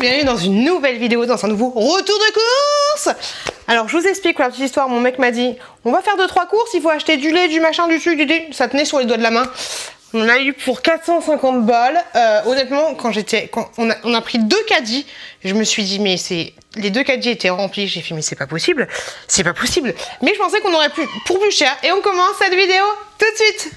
bienvenue dans une nouvelle vidéo, dans un nouveau retour de course. Alors je vous explique la petite histoire, mon mec m'a dit on va faire 2-3 courses, il faut acheter du lait, du machin, du truc, du thé. Ça tenait sur les doigts de la main. On en a eu pour 450 balles. Honnêtement, quand on a pris 2 caddies, je me suis dit mais les 2 caddies étaient remplis. J'ai fait mais c'est pas possible, c'est pas possible. Mais je pensais qu'on aurait pu pour plus cher. Et on commence cette vidéo tout de suite.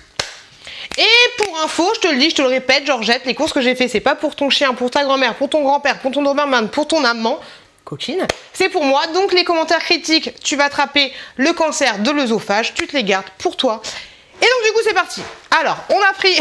Et pour info, je te le dis, je te le répète, Georgette, les courses que j'ai fait, c'est pas pour ton chien, pour ta grand-mère, pour ton grand-père, pour ton doberman, pour ton amant, coquine, c'est pour moi. Donc les commentaires critiques, tu vas attraper le cancer de l'œsophage, tu te les gardes pour toi. Et donc du coup c'est parti. Alors on a pris,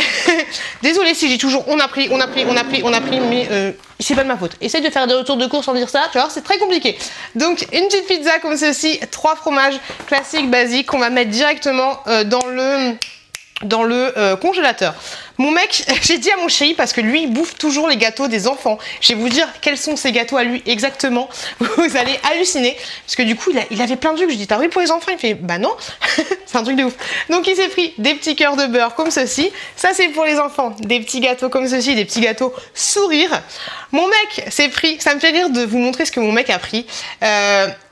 désolé si j'ai toujours on a pris, mais c'est pas de ma faute. Essaye de faire des retours de course sans dire ça, tu vois, c'est très compliqué. Donc une petite pizza comme ceci, 3 fromages classiques, basiques, qu'on va mettre directement dans le congélateur. Mon mec, j'ai dit à mon chéri, parce que lui il bouffe toujours les gâteaux des enfants, je vais vous dire quels sont ces gâteaux à lui exactement, vous allez halluciner, parce que du coup il avait plein de trucs, je dis t'as pris pour les enfants, il fait bah non, c'est un truc de ouf. Donc il s'est pris des petits cœurs de beurre comme ceci, ça c'est pour les enfants, des petits gâteaux comme ceci, des petits gâteaux sourire. Mon mec s'est pris, ça me fait rire de vous montrer ce que mon mec a pris,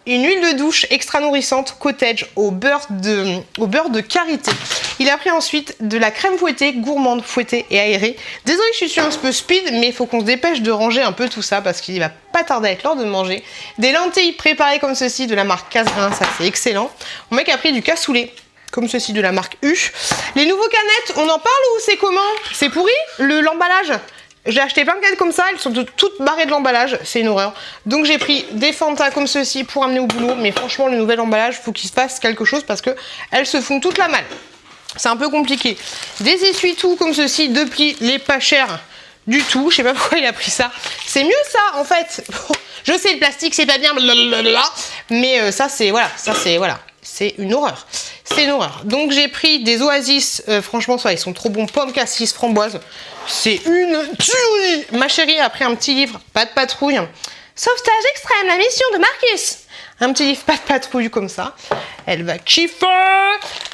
une huile de douche extra nourrissante cottage au beurre de karité. Il a pris ensuite de la crème fouettée, gourmande, fouettée et aérée. Désolé, je suis un peu speed, mais il faut qu'on se dépêche de ranger un peu tout ça parce qu'il va pas tarder à être l'heure de manger. Des lentilles préparées comme ceci de la marque Casgrain, ça c'est excellent. Mon mec a pris du cassoulet comme ceci de la marque U. Les nouveaux canettes, on en parle ou c'est comment? C'est pourri l'emballage? J'ai acheté plein de canettes comme ça, elles sont toutes barrées de l'emballage, c'est une horreur. Donc j'ai pris des Fanta comme ceci pour amener au boulot, mais franchement le nouvel emballage, faut qu'il se passe quelque chose parce que elles se font toutes la malle. C'est un peu compliqué. Des essuie-tout comme ceci, 2 plis, les pas chers du tout, je sais pas pourquoi il a pris ça. C'est mieux ça en fait. Je sais le plastique c'est pas bien, blablabla, mais ça c'est c'est une horreur. C'est une horreur. Donc j'ai pris des Oasis, franchement ça ils sont trop bons, pommes cassis, framboises. C'est une tuerie. Ma chérie a pris un petit livre, pas de patrouille. Sauvetage extrême, la mission de Marcus. Un petit livre, pas de patrouille comme ça. Elle va kiffer.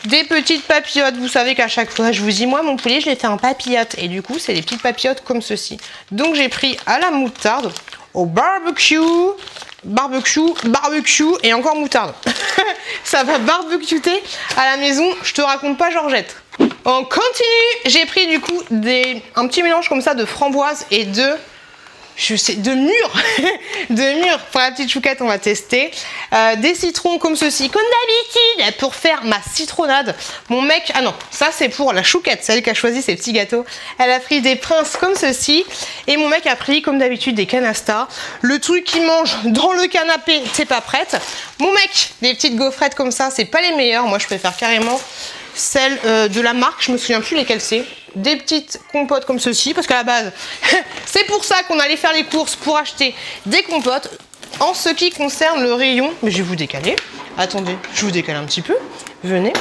Des petites papillotes. Vous savez qu'à chaque fois, je vous dis, moi, mon poulet, je l'ai fait en papillotes. Et du coup, c'est des petites papillotes comme ceci. Donc, j'ai pris à la moutarde, au barbecue et encore moutarde. Ça va barbecuter à la maison. Je te raconte pas, Georgette. On continue. J'ai pris du coup un petit mélange comme ça de framboise et de mûres. De mûres. Pour la petite chouquette, on va tester. Des citrons comme ceci, comme d'habitude, pour faire ma citronnade. Mon mec, ah non, ça c'est pour la chouquette, celle qui a choisi ces petits gâteaux. Elle a pris des princes comme ceci. Et mon mec a pris, comme d'habitude, des canastas. Le truc qu'il mange dans le canapé, c'est pas prête. Mon mec, des petites gaufrettes comme ça, c'est pas les meilleures. Moi, je préfère carrément celles de la marque, je me souviens plus lesquelles c'est. Des petites compotes comme ceci, parce qu'à la base, c'est pour ça qu'on allait faire les courses pour acheter des compotes. En ce qui concerne le rayon, mais je vais vous décaler. Attendez, je vous décale un petit peu. Venez,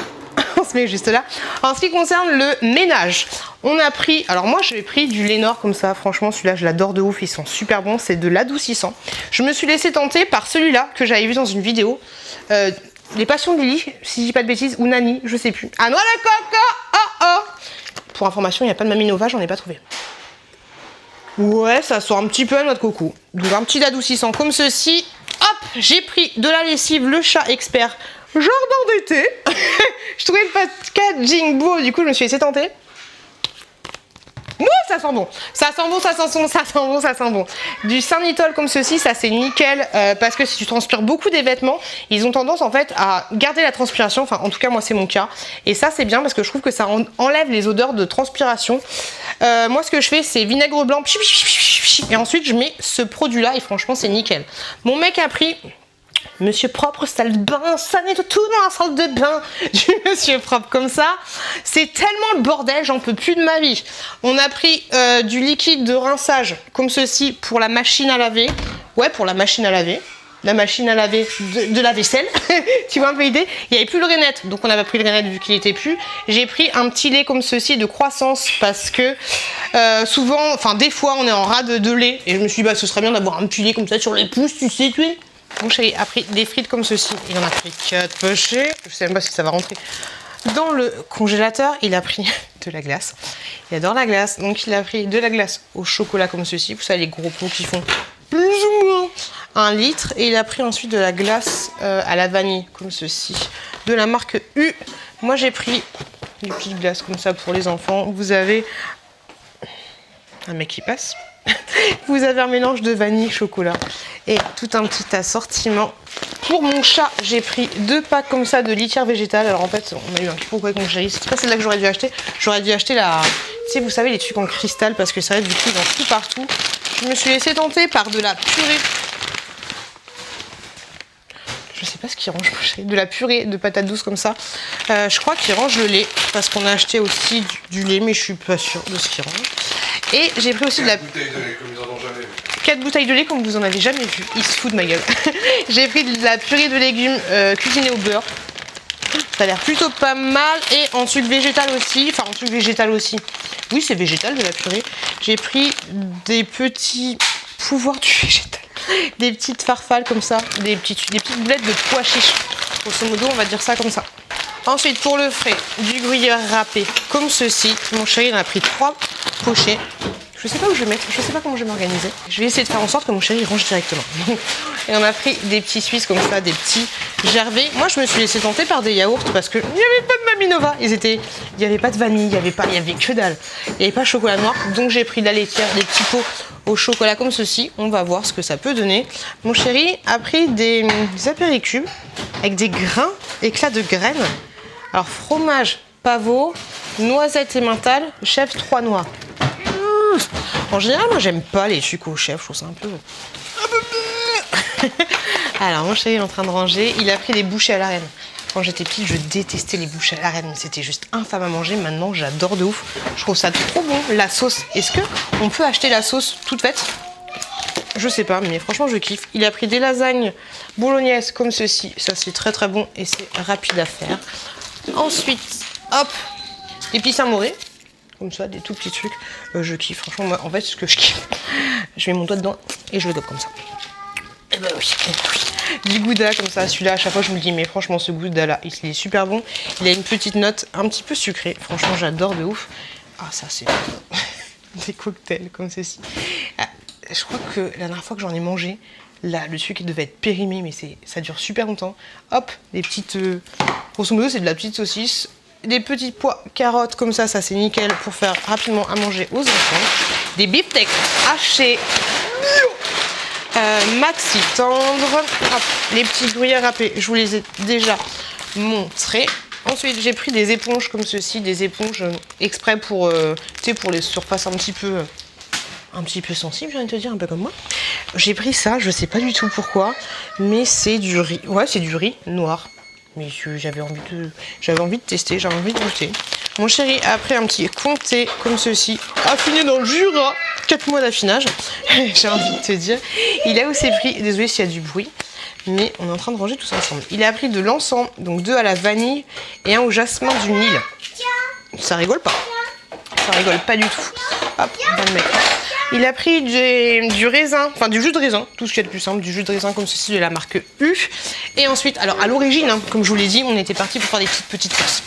on se met juste là. En ce qui concerne le ménage, on a pris, alors moi j'ai pris du Lénore comme ça, franchement celui-là je l'adore de ouf, ils sont super bons, c'est de l'adoucissant. Je me suis laissé tenter par celui-là que j'avais vu dans une vidéo. Les passions de Lily, si je dis pas de bêtises, ou Nani, je sais plus. Ah non, la coco, oh oh. Pour information, il n'y a pas de mamie Nova, j'en ai pas trouvé. Ouais, ça sort un petit peu à noix de coco. Donc un petit adoucissant comme ceci. Hop, j'ai pris de la lessive, le chat expert jardin d'été. Je trouvais le packaging beau, du coup je me suis laissé tenter. Ouh, ça sent bon, ça sent bon, ça sent bon, ça sent bon, ça sent bon. Du Saint-Nitol comme ceci, ça c'est nickel parce que si tu transpires beaucoup des vêtements, ils ont tendance en fait à garder la transpiration, enfin en tout cas moi c'est mon cas. Et ça c'est bien parce que je trouve que ça enlève les odeurs de transpiration. Moi ce que je fais c'est vinaigre blanc, et ensuite je mets ce produit là et franchement c'est nickel. Mon mec a pris Monsieur propre, salle de bain, ça nettoie tout dans la salle de bain du monsieur propre comme ça. C'est tellement le bordel, j'en peux plus de ma vie. On a pris du liquide de rinçage comme ceci pour la machine à laver. Ouais, pour la machine à laver. La machine à laver de la vaisselle. Tu vois un peu l'idée. Il n'y avait plus le rainette, donc on avait pris le rainette vu qu'il était plus. J'ai pris un petit lait comme ceci de croissance parce que souvent, enfin des fois on est en rade de lait. Et je me suis dit bah ce serait bien d'avoir un petit lait comme ça sur les pouces, tu sais, tu es. Mon chéri a pris des frites comme ceci. Il en a pris 4 pochés. Je sais même pas si ça va rentrer dans le congélateur. Il a pris de la glace. Il adore la glace. Donc il a pris de la glace au chocolat comme ceci. Vous savez les gros pots qui font plus ou moins 1 litre. Et il a pris ensuite de la glace à la vanille, comme ceci, de la marque U. Moi, j'ai pris des petites glaces comme ça pour les enfants. Vous avez un mec qui passe. Vous avez un mélange de vanille, chocolat et tout un petit assortiment. Pour mon chat, j'ai pris 2 packs comme ça de litière végétale. Alors en fait, on a eu un quiproquo avec mon chéri. C'est pas celle-là que j'aurais dû acheter. J'aurais dû acheter la... Tu sais, vous savez, les trucs en cristal, parce que ça va être du coup dans tout partout. Je me suis laissée tenter par de la purée. Je sais pas ce qui range, mon chéri. De la purée de patates douces comme ça. Je crois qu'il range le lait, parce qu'on a acheté aussi du lait, mais je suis pas sûre de ce qu'il range. Et j'ai pris aussi de la... 4 bouteilles de lait, comme ils en ont jamais vu. 4 bouteilles de lait comme vous en avez jamais vu. Ils se foutent de ma gueule. J'ai pris de la purée de légumes cuisinée au beurre. Ça a l'air plutôt pas mal. Et en truc végétal aussi. Enfin, en truc végétal aussi. Oui, c'est végétal de la purée. J'ai pris des petits pouvoirs du végétal. Des petites farfales comme ça. Des petites boulettes de pois chiches. Grosso modo, on va dire ça comme ça. Ensuite, pour le frais, du gruyère râpé comme ceci. Mon chéri, il en a pris 3 pochets. Je sais pas où je vais mettre, je sais pas comment je vais m'organiser. Je vais essayer de faire en sorte que mon chéri range directement. Et on a pris des petits Suisses comme ça, des petits Gervais. Moi, je me suis laissée tenter par des yaourts parce que il n'y avait pas de Maminova. Il n'y avait pas de vanille, il y avait que dalle. Il n'y avait pas de chocolat noir. Donc j'ai pris de la laitière, des petits pots au chocolat comme ceci. On va voir ce que ça peut donner. Mon chéri a pris des apéricubes avec des grains, éclats de graines. Alors fromage, pavot, noisette et mental, chèvre 3 noix. En général, moi, j'aime pas les sucres au chèvre, je trouve ça un peu... Alors, mon chéri est en train de ranger. Il a pris des bouchées à la reine. Quand j'étais petite, je détestais les bouchées à la reine. C'était juste infâme à manger. Maintenant, j'adore de ouf. Je trouve ça trop bon. La sauce, est-ce qu'on peut acheter la sauce toute faite? Je sais pas, mais franchement, je kiffe. Il a pris des lasagnes bolognaises comme ceci. Ça, c'est très très bon et c'est rapide à faire. Ensuite, hop, des petits samourés. Comme ça, des tout petits trucs. Je kiffe. Franchement, moi, en fait, ce que je kiffe, je mets mon doigt dedans et je le dope comme ça. Et bah oui, du gouda comme ça. Celui-là, à chaque fois, je me dis, mais franchement, ce gouda-là, il est super bon. Il a une petite note un petit peu sucrée. Franchement, j'adore de ouf. Ah, ça, c'est des cocktails comme ceci. Je crois que la dernière fois que j'en ai mangé, là, le sucre, il devait être périmé, mais ça dure super longtemps. Hop, des petites... grosso modo, c'est de la petite saucisse. Des petits pois, carottes comme ça c'est nickel pour faire rapidement à manger aux enfants. Des beefsteaks hachés, maxi tendre. Hop, les petits gruyères râpés, je vous les ai déjà montrés. Ensuite, j'ai pris des éponges comme ceci, des éponges exprès pour, pour les surfaces un petit peu sensibles, j'ai envie de te dire, un peu comme moi. J'ai pris ça, je sais pas du tout pourquoi, mais c'est du riz. Ouais, c'est du riz noir. Mais j'avais envie de tester, j'avais envie de goûter. Mon chéri a pris un petit comté comme ceci, affiné dans le Jura, 4 mois d'affinage, j'ai envie de te dire. Il a aussi pris, désolé s'il y a du bruit, mais on est en train de ranger tout ça ensemble. Il a pris de l'encens, donc 2 à la vanille et 1 au jasmin du Nil. Ça rigole pas. Ça rigole pas du tout. Hop, on va le mettre. Il a pris du raisin, enfin du jus de raisin, tout ce qui est le plus simple, du jus de raisin comme ceci de la marque U. Et ensuite, alors à l'origine, hein, comme je vous l'ai dit, on était parti pour faire des petites courses.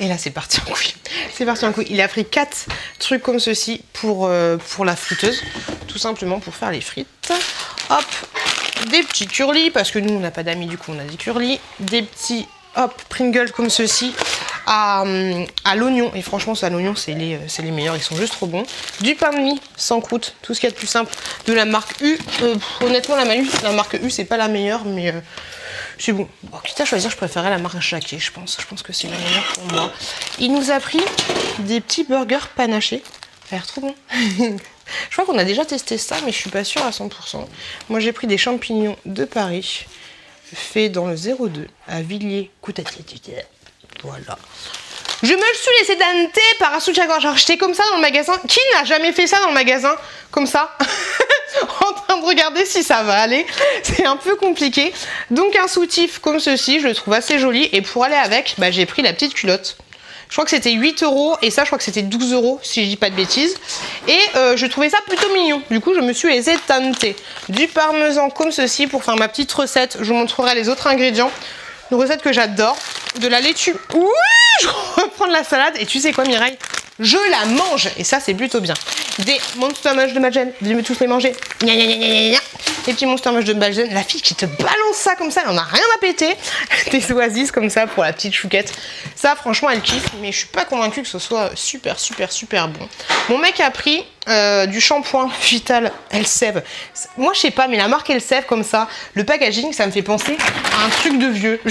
Et là, c'est parti en couille. C'est parti en couille. Il a pris 4 trucs comme ceci pour la friteuse, tout simplement pour faire les frites. Hop, des petits curlis, parce que nous, on n'a pas d'amis, du coup, on a des curlis. Des petits, hop, Pringles comme ceci. À l'oignon, et franchement ça à l'oignon c'est les meilleurs, ils sont juste trop bons. Du pain de mie sans croûte, tout ce qu'il y a de plus simple de la marque U. Honnêtement la marque U c'est pas la meilleure, mais c'est bon. Bon, quitte à choisir, je préférais la marque Jacquet, je pense que c'est la meilleure pour moi. Il nous a pris des petits burgers panachés, ça a l'air trop bon. Je crois qu'on a déjà testé ça, mais je suis pas sûre à 100%. Moi j'ai pris des champignons de Paris faits dans le 02 à Villiers-Coutatier. Voilà. Je me suis laissé tenter par un soutien-gorge. J'ai acheté comme ça dans le magasin. Qui n'a jamais fait ça dans le magasin? Comme ça en train de regarder si ça va aller. C'est un peu compliqué. Donc un soutif comme ceci, je le trouve assez joli. Et pour aller avec, bah, j'ai pris la petite culotte. Je crois que c'était 8 € et ça je crois que c'était 12 € si je dis pas de bêtises. Et je trouvais ça plutôt mignon. Du coup je me suis laissé tenter. Du parmesan comme ceci pour faire ma petite recette. Je vous montrerai les autres ingrédients. Une recette que j'adore. De la laitue. Oui, je reprends de la salade. Et tu sais quoi Mireille? Je la mange. Et ça c'est plutôt bien. des Monster Munch de Madeleine. Vous devez tous les manger. Gna, gna, gna, gna, gna. Les petits Monster Munch de Madeleine. La fille qui te balance ça comme ça, elle en a rien à péter. Des Oasis comme ça pour la petite chouquette. Ça, franchement, elle kiffe. Mais je suis pas convaincue que ce soit super, super, super bon. Mon mec a pris du shampoing Vital Elseve. Moi, je sais pas, mais la marque Elseve comme ça, le packaging, ça me fait penser à un truc de vieux.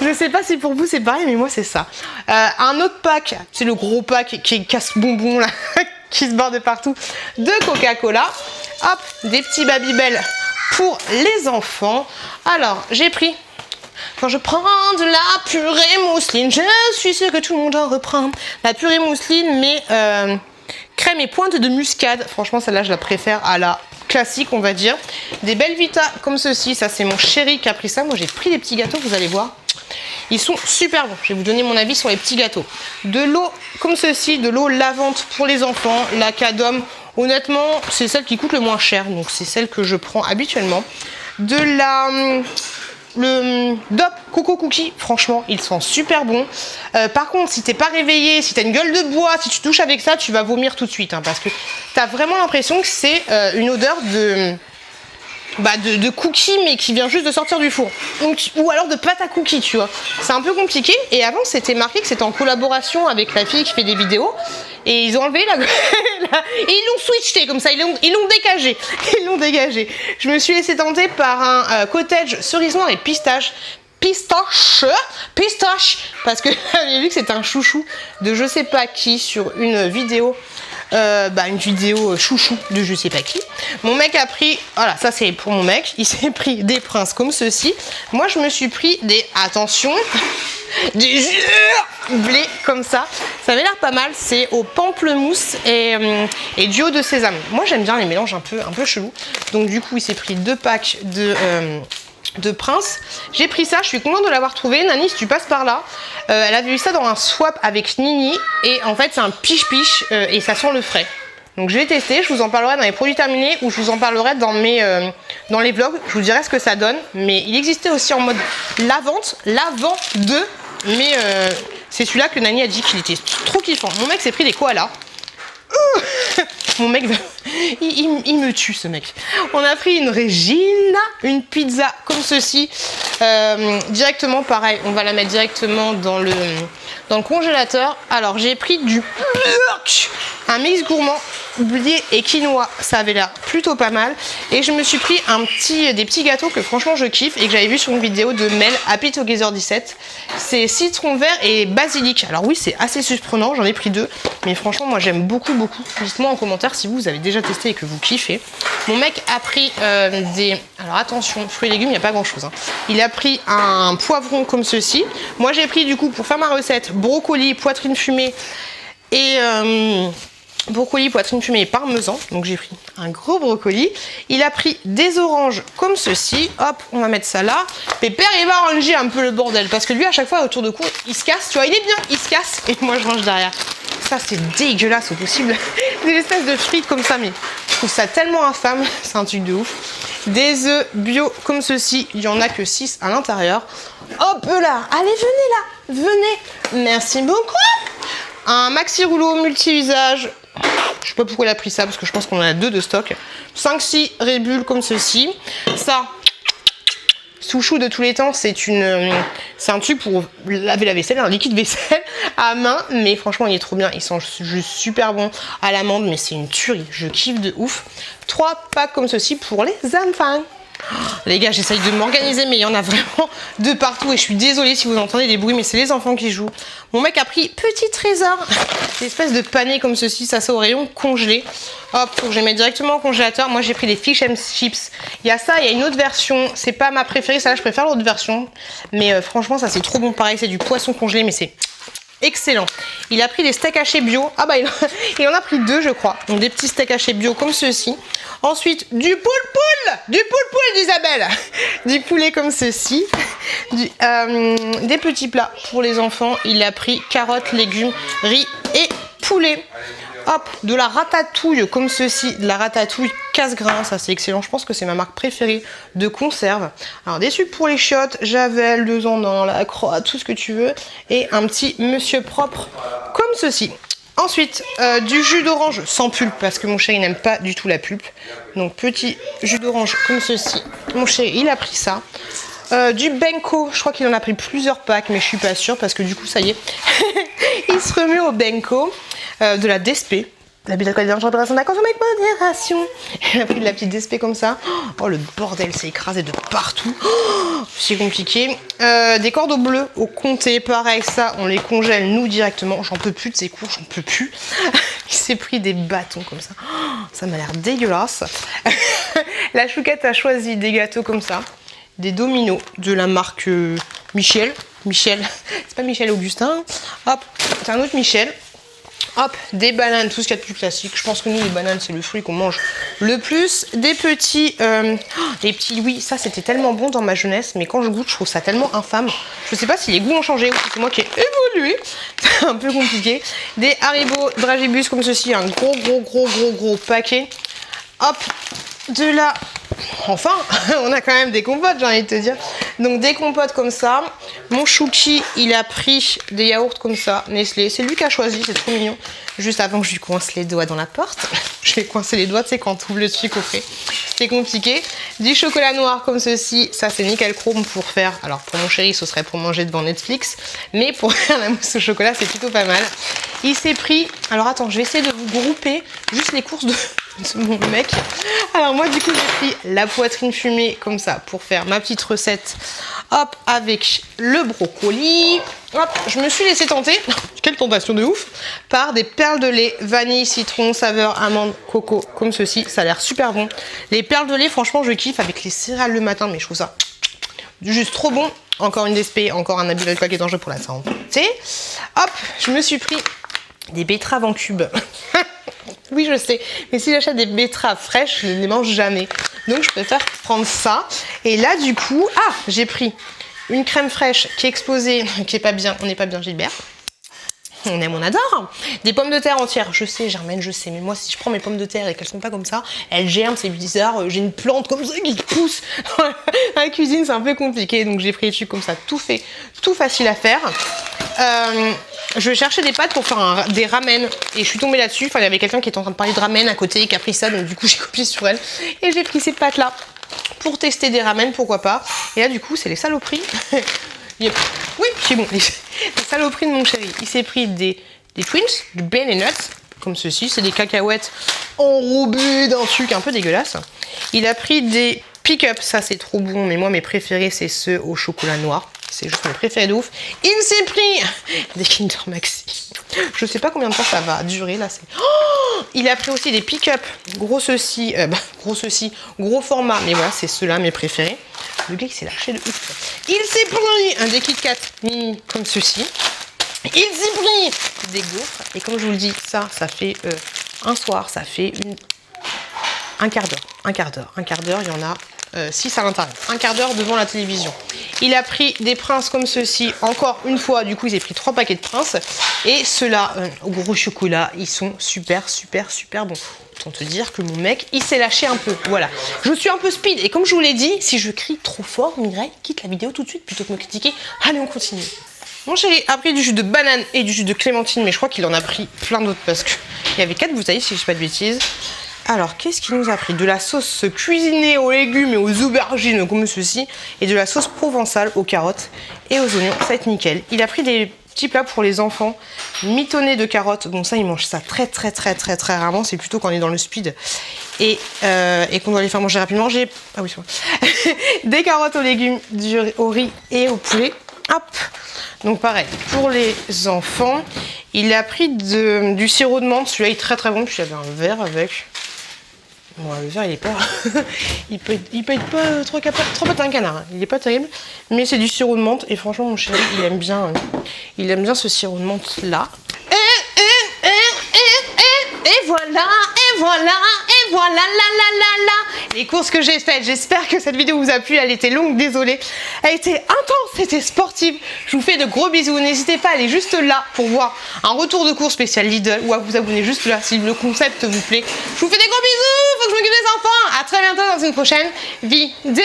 Je sais pas si pour vous c'est pareil, mais moi c'est ça. Un autre pack, c'est le gros pack qui est casse-bonbon là, qui se barre de partout, de Coca-Cola. Hop, des petits Babybel pour les enfants. Alors, j'ai pris... Quand je prends de la purée mousseline, je suis sûre que tout le monde en reprend. La purée mousseline, mais crème et pointe de muscade. Franchement, celle-là, je la préfère à la classique, on va dire. Des Belvita comme ceci. Ça, c'est mon chéri qui a pris ça. Moi, j'ai pris les petits gâteaux, vous allez voir. Ils sont super bons. Je vais vous donner mon avis sur les petits gâteaux. De l'eau comme ceci, de l'eau lavante pour les enfants. La Cadom, honnêtement, c'est celle qui coûte le moins cher. Donc, c'est celle que je prends habituellement. De la... Le Dop Coco Cookie, franchement, ils sont super bons. Par contre, si t'es pas réveillé, si t'as une gueule de bois, si tu touches avec ça, tu vas vomir tout de suite. Hein, parce que t'as vraiment l'impression que c'est une odeur de cookies, mais qui vient juste de sortir du four. Ou alors de pâte à cookies, tu vois. C'est un peu compliqué. Et avant, c'était marqué que c'était en collaboration avec la fille qui fait des vidéos. Et ils ont enlevé et ils l'ont switché comme ça, ils l'ont dégagé. Ils l'ont dégagé. Je me suis laissée tenter par un cottage cerise noire et pistache, parce que j'avais vu que c'était un chouchou de je sais pas qui sur une vidéo. Une vidéo chouchou de je sais pas qui. Mon mec a pris, voilà, ça c'est pour mon mec, il s'est pris des princes comme ceci. Moi je me suis pris des, attention, des blés comme ça. Ça avait l'air pas mal, c'est au pamplemousse et du eau de sésame. Moi j'aime bien les mélanges un peu chelous. Donc du coup il s'est pris 2 packs de Prince. J'ai pris ça, je suis contente de l'avoir trouvé. Nani, si tu passes par là, elle avait vu ça dans un swap avec Nini et en fait c'est un piche-piche et ça sent le frais. Donc je vais tester, je vous en parlerai dans les produits terminés ou je vous en parlerai dans les vlogs, je vous dirai ce que ça donne. Mais il existait aussi en mode lavant 2, mais c'est celui-là que Nani a dit qu'il était trop kiffant. Mon mec s'est pris des koalas. Mon mec, il me tue ce mec. On a pris une Regina, une pizza comme ceci. Directement pareil, on va la mettre directement dans le congélateur. Alors j'ai pris un mix gourmand, blé et quinoa. Ça avait l'air plutôt pas mal. Et je me suis pris des petits gâteaux que franchement je kiffe et que j'avais vu sur une vidéo de Mel, Happy Together 17. C'est citron vert et basilic. Alors oui, c'est assez surprenant, j'en ai pris 2. Mais franchement, moi j'aime beaucoup. Dites-moi en commentaire si vous avez déjà testé et que vous kiffez. Mon mec a pris alors attention, fruits et légumes, il n'y a pas grand chose. Hein. Il a pris un poivron comme ceci. Moi j'ai pris du coup pour faire ma recette, brocoli, poitrine fumée et... brocoli, poitrine fumée et parmesan. Donc j'ai pris un gros brocoli. Il a pris des oranges comme ceci. Hop, on va mettre ça là. Pépère, il va ranger un peu le bordel. Parce que lui, à chaque fois, autour de coup, il se casse. Tu vois, il est bien, il se casse. Et moi, je range derrière. Ça, c'est dégueulasse au possible. Des espèces de frites comme ça. Mais je trouve ça tellement infâme. C'est un truc de ouf. Des œufs bio comme ceci. Il n'y en a que 6 à l'intérieur. Hop là. Allez, venez là. Venez. Merci beaucoup. Un maxi rouleau multi-usage. Je sais pas pourquoi il a pris ça, parce que je pense qu'on en a 2 de stock. 5-6 rébules comme ceci. Ça, chouchou de tous les temps, c'est un truc pour laver la vaisselle, un liquide vaisselle à main. Mais franchement, il est trop bien. Il sent juste super bon à l'amande, mais c'est une tuerie. Je kiffe de ouf. 3 packs comme ceci pour les enfants. Les gars, j'essaye de m'organiser, mais il y en a vraiment de partout et je suis désolée si vous entendez des bruits, mais c'est les enfants qui jouent. Mon mec a pris petit trésor, des espèces de paniers comme ceci, ça c'est au rayon congelé. Hop, faut que je les mette directement au congélateur. Moi j'ai pris des fish and chips. Il y a ça, il y a une autre version, c'est pas ma préférée, ça là je préfère l'autre version. Mais franchement ça c'est trop bon, pareil c'est du poisson congelé, mais c'est excellent. Il a pris des steaks hachés bio. Ah bah il en a pris 2 je crois. Donc des petits steaks hachés bio comme ceci. Ensuite du poule d'Isabelle. Du poulet comme ceci. Des petits plats pour les enfants. Il a pris carottes, légumes, riz et poulet. Hop, de la ratatouille comme ceci, de la ratatouille casse-grain, ça c'est excellent, je pense que c'est ma marque préférée de conserve. Alors des sucres pour les chiottes, Javel, 2 ans dans la croix, tout ce que tu veux, et un petit monsieur propre comme ceci. Ensuite, du jus d'orange sans pulpe parce que mon chéri n'aime pas du tout la pulpe. Donc petit jus d'orange comme ceci. Mon chéri, il a pris ça. Du Benko, je crois qu'il en a pris plusieurs packs, mais je suis pas sûre parce que du coup, ça y est, il se remet au Benko. De la DSP. L'habit d'alcool est dangereux pour la santé, consommer avec modération. Il a pris de la petite DSP comme ça. Oh, le bordel, c'est écrasé de partout. Oh, c'est compliqué. Des cordeaux bleus au comté, pareil, ça, on les congèle nous directement. J'en peux plus de ces cours, j'en peux plus. Il s'est pris des bâtons comme ça. Oh, ça m'a l'air dégueulasse. La chouquette a choisi des gâteaux comme ça. Des dominos de la marque Michel. Michel, c'est pas Michel Augustin. Hop, c'est un autre Michel. Hop, des bananes, tout ce qu'il y a de plus classique. Je pense que nous, les bananes, c'est le fruit qu'on mange le plus. Des petits oui, ça c'était tellement bon dans ma jeunesse, mais quand je goûte, je trouve ça tellement infâme. Je sais pas si les goûts ont changé ou si c'est moi qui ai évolué. C'est un peu compliqué. Des Haribo Dragibus comme ceci, un gros paquet. Hop, de là. Enfin, on a quand même des compotes, j'ai envie de te dire. Donc des compotes comme ça. Mon Chouki, il a pris des yaourts comme ça, Nestlé. C'est lui qui a choisi, c'est trop mignon. Juste avant que je lui coince les doigts dans la porte. Je vais coincer les doigts, tu sais, quand tu ouvres le truc au frais. C'était compliqué. Du chocolat noir comme ceci. Ça, c'est nickel chrome pour faire... Alors, pour mon chéri, ce serait pour manger devant Netflix. Mais pour faire la mousse au chocolat, c'est plutôt pas mal. Il s'est pris... Alors, attends, je vais essayer de vous grouper juste les courses de mon mec. Alors, moi, du coup, j'ai pris la poitrine fumée comme ça pour faire ma petite recette. Hop, avec le brocoli. Hop, je me suis laissé tenter, quelle tentation de ouf, par des perles de lait, vanille, citron, saveur, amande, coco, comme ceci. Ça a l'air super bon. Les perles de lait, franchement, je kiffe avec les céréales le matin, mais je trouve ça juste trop bon. Encore une DSP, encore un abus d'alcool qui est dangereux pour la santé. Hop, je me suis pris des betteraves en cubes. Oui, je sais, mais si j'achète des betteraves fraîches, je ne les mange jamais. Donc, je préfère prendre ça. Et là, du coup, j'ai pris une crème fraîche qui est explosée, qui est pas bien. On n'est pas bien, Gilbert. On aime, on adore. Des pommes de terre entières. Je sais, Germaine, je sais. Mais moi, si je prends mes pommes de terre et qu'elles sont pas comme ça, elles germent, c'est bizarre. J'ai une plante comme ça qui pousse. Dans la cuisine, c'est un peu compliqué. Donc, j'ai pris des trucs comme ça. Tout fait, tout facile à faire. Je cherchais des pâtes pour faire des ramen et je suis tombée là-dessus. Enfin, il y avait quelqu'un qui était en train de parler de ramen à côté et qui a pris ça, donc du coup j'ai copié sur elle et j'ai pris ces pâtes là pour tester des ramen, pourquoi pas. Et là du coup c'est les saloperies. Oui, c'est bon, les saloperies de mon chéri. Il s'est pris des Twins, du Ben Nuts, comme ceci, c'est des cacahuètes enrobées d'un truc un peu dégueulasse. Il a pris des pick-up, ça c'est trop bon, mais moi mes préférés c'est ceux au chocolat noir. C'est juste mes préférés de ouf. Il s'est pris des Kinder Maxi. Je sais pas combien de temps ça va durer là. Il a pris aussi des pick-up gros ceci, gros format. Mais voilà, c'est ceux-là mes préférés. Le gars il s'est lâché de ouf. Il s'est pris un des Kit Kat mini comme ceci. Il s'est pris des gaufres. Et comme je vous le dis, ça fait un soir, ça fait un quart d'heure. Un quart d'heure, il y en a 6 à l'intérieur. Un quart d'heure devant la télévision. Il a pris des princes comme ceci, encore une fois, du coup il a pris 3 paquets de princes. Et ceux-là, au gros chocolat, ils sont super bons. Autant te dire que mon mec, il s'est lâché un peu. Voilà, je suis un peu speed. Et comme je vous l'ai dit, si je crie trop fort, Mireille, quitte la vidéo tout de suite plutôt que me critiquer. Allez, on continue. Mon chéri a pris du jus de banane et du jus de clémentine, mais je crois qu'il en a pris plein d'autres parce qu'il y avait 4 bouteilles, si je ne dis pas de bêtises. Alors, qu'est-ce qu'il nous a pris? De la sauce cuisinée aux légumes et aux aubergines comme ceci, et de la sauce provençale aux carottes et aux oignons, ça va être nickel. Il a pris des petits plats pour les enfants, mitonnés de carottes, bon ça ils mangent ça très rarement, c'est plutôt quand on est dans le speed et qu'on doit les faire manger rapidement. J'ai des carottes aux légumes, au riz et au poulet. Hop. Donc pareil, pour les enfants, il a pris du sirop de menthe, celui-là il est très bon, puis il y avait un verre avec. Bon, le verre il est pas. il peut être pas trop pas un canard, hein. Il est pas terrible, mais c'est du sirop de menthe et franchement mon chéri il aime bien ce sirop de menthe là. Et voilà, les courses que j'ai faites. J'espère que cette vidéo vous a plu. Elle était longue, désolée. Elle était intense, c'était sportive. Je vous fais de gros bisous. N'hésitez pas à aller juste là pour voir un retour de cours spécial Lidl ou à vous abonner juste là si le concept vous plaît. Je vous fais des gros bisous. Faut que je m'occupe des enfants. À très bientôt dans une prochaine vidéo.